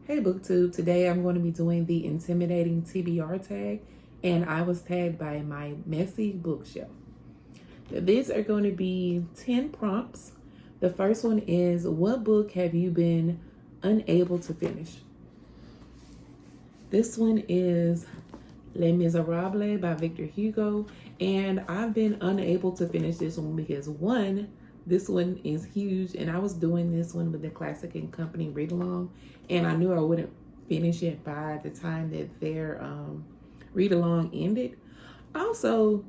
Hey Booktube, today I'm going to be doing the Intimidating TBR Tag, and I was tagged by my messy bookshelf. These are going to be 10 prompts. The first one is, what book have you been unable to finish? This one is Les Miserables by Victor Hugo, and I've been unable to finish this one because this one is huge, and I was doing this one with the Classic and Company read along, and I knew I wouldn't finish it by the time that their read along ended. Also,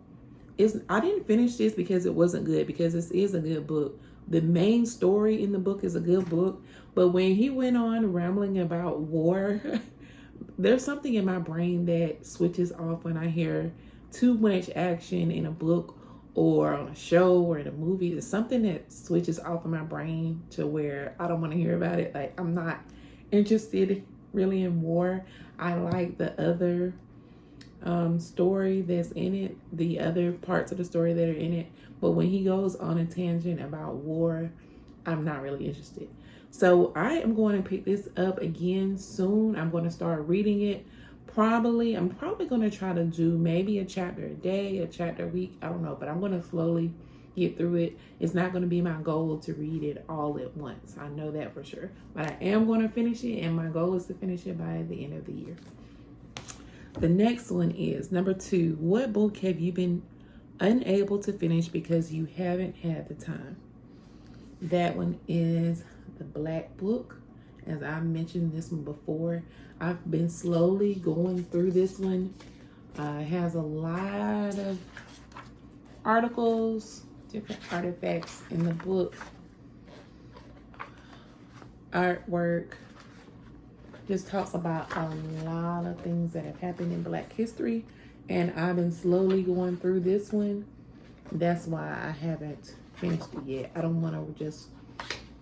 I didn't finish this because it wasn't good, because this is a good book. The main story in the book is a good book, but when he went on rambling about war, there's something in my brain that switches off when I hear too much action in a book or on a show or in a movie. It's something that switches off in my brain to where I don't want to hear about it. Like, I'm not interested really in war. I like the other story that's in it, the other parts of the story that are in it. But when he goes on a tangent about war, I'm not really interested. So I am going to pick this up again soon. I'm going to start reading it. I'm probably going to try to do maybe a chapter a day, a chapter a week. I don't know, but I'm going to slowly get through it. It's not going to be my goal to read it all at once. I know that for sure. But I am going to finish it, and my goal is to finish it by the end of the year. The next one is number 2. What book have you been unable to finish because you haven't had the time? That one is The Black Book. As I mentioned this one before, I've been slowly going through this one. It has a lot of articles, different artifacts in the book, artwork. Just talks about a lot of things that have happened in Black history, and I've been slowly going through this one. That's why I haven't finished it yet. I don't want to just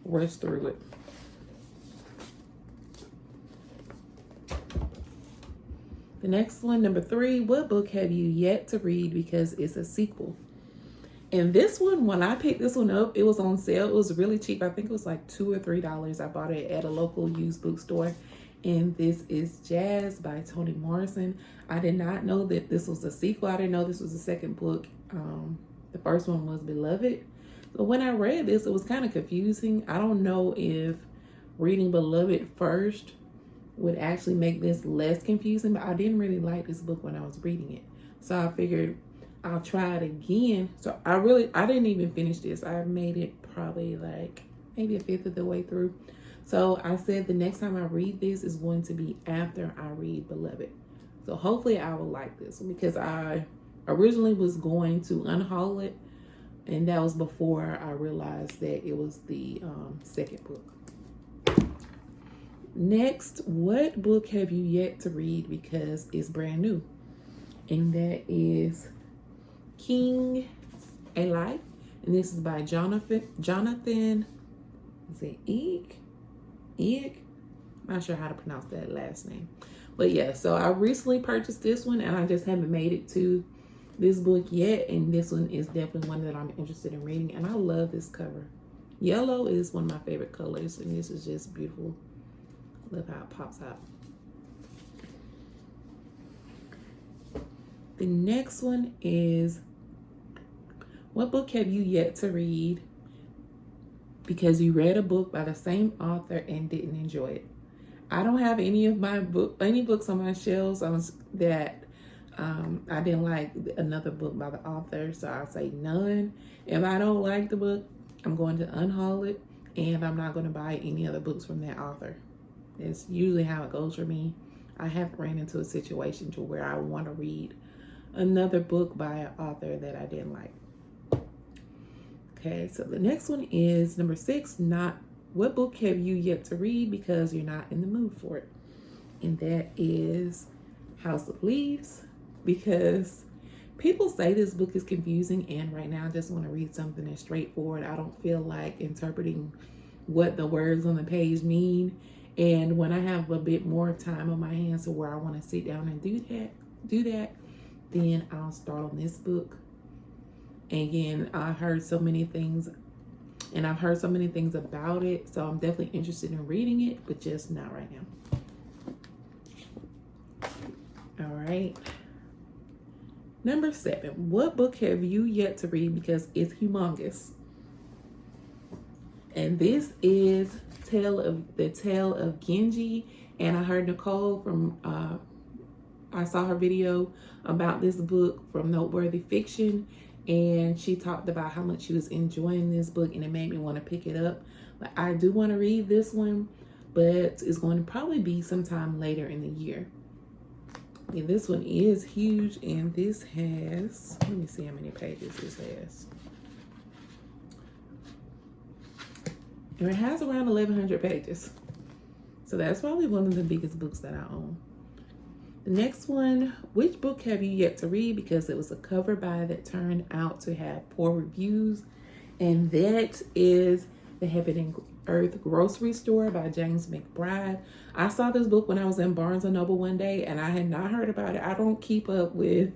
rush through it. The next one, number 3, what book have you yet to read because it's a sequel? And this one, when I picked this one up, it was on sale. It was really cheap. I think it was like $2 or $3. I bought it at a local used bookstore. And this is Jazz by Toni Morrison. I did not know that this was a sequel. I didn't know this was the second book. The first one was Beloved. So when I read this, it was kind of confusing. I don't know if reading Beloved first would actually make this less confusing, but I didn't really like this book when I was reading it. So I figured I'll try it again. So I didn't even finish this. I made it probably like maybe a fifth of the way through. So I said the next time I read this is going to be after I read Beloved. So hopefully I will like this one, because I originally was going to unhaul it, and that was before I realized that it was the second book. Next, what book have you yet to read because it's brand new? And that is King A Life. And this is by Jonathan, is it Eek? I'm not sure how to pronounce that last name. But yeah, so I recently purchased this one, and I just haven't made it to this book yet. And this one is definitely one that I'm interested in reading. And I love this cover. Yellow is one of my favorite colors, and this is just beautiful. Look how it pops out. The next one is, what book have you yet to read because you read a book by the same author and didn't enjoy it? I don't have any books on my shelves that I didn't like another book by the author, so I'll say none. If I don't like the book, I'm going to unhaul it, and I'm not going to buy any other books from that author. It's usually how it goes for me. I haven't ran into a situation to where I want to read another book by an author that I didn't like. Okay, so the next one is number 6. What book have you yet to read because you're not in the mood for it? And that is House of Leaves, because people say this book is confusing, and right now I just want to read something that's straightforward. I don't feel like interpreting what the words on the page mean. And when I have a bit more time on my hands to where I want to sit down and do that, then I'll start on this book. Again, I've heard so many things about it, so I'm definitely interested in reading it, but just not right now. All right. Number 7, what book have you yet to read because it's humongous? And this is the Tale of Genji. And I heard Nicole from, I saw her video about this book from Noteworthy Fiction. And she talked about how much she was enjoying this book, and it made me want to pick it up. But I do want to read this one, but it's going to probably be sometime later in the year. Yeah, this one is huge, and this has, let me see how many pages this has. And it has around 1,100 pages. So that's probably one of the biggest books that I own. The next one, which book have you yet to read because it was a cover buy that turned out to have poor reviews? And that is The Heaven and Earth Grocery Store by James McBride. I saw this book when I was in Barnes & Noble one day, and I had not heard about it. I don't keep up with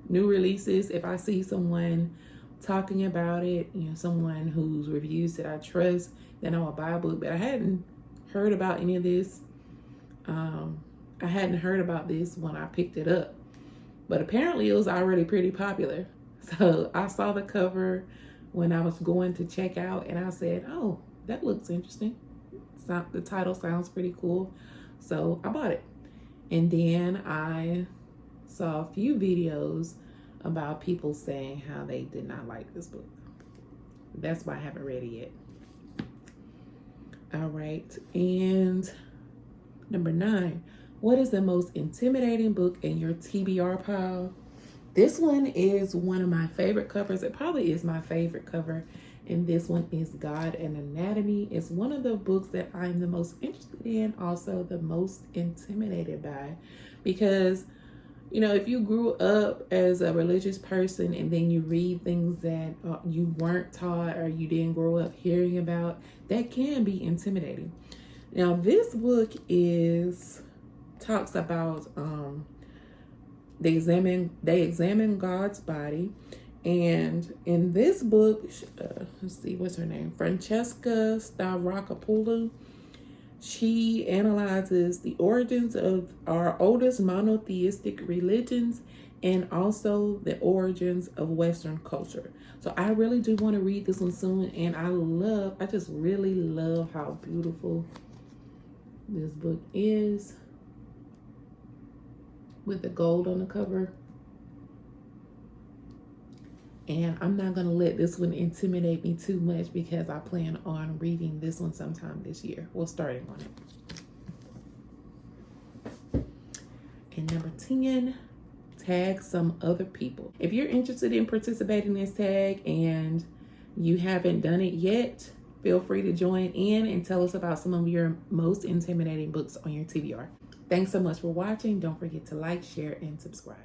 new releases. If I see someone talking about it, you know, someone whose reviews that I trust, then I will buy a book. But I hadn't heard about any of this. I hadn't heard about this when I picked it up. But apparently it was already pretty popular. So I saw the cover when I was going to check out, and I said, oh, that looks interesting. The title sounds pretty cool. So I bought it. And then I saw a few videos about people saying how they did not like this book. That's why I haven't read it yet. All right. And number 9, what is the most intimidating book in your TBR pile? This one is one of my favorite covers. It probably is my favorite cover. And this one is God and Anatomy. It's one of the books that I'm the most interested in, also the most intimidated by. Because, you know, if you grew up as a religious person and then you read things that you weren't taught or you didn't grow up hearing about, that can be intimidating. Now, this book talks about they examine God's body. And in this book, let's see, what's her name? Francesca Stavrakopoulou. She analyzes the origins of our oldest monotheistic religions and also the origins of Western culture. So I really do want to read this one soon. And I just really love how beautiful this book is with the gold on the cover. And I'm not going to let this one intimidate me too much because I plan on reading this one sometime this year. Well, starting on it. And number 10, tag some other people. If you're interested in participating in this tag and you haven't done it yet, feel free to join in and tell us about some of your most intimidating books on your TBR. Thanks so much for watching. Don't forget to like, share, and subscribe.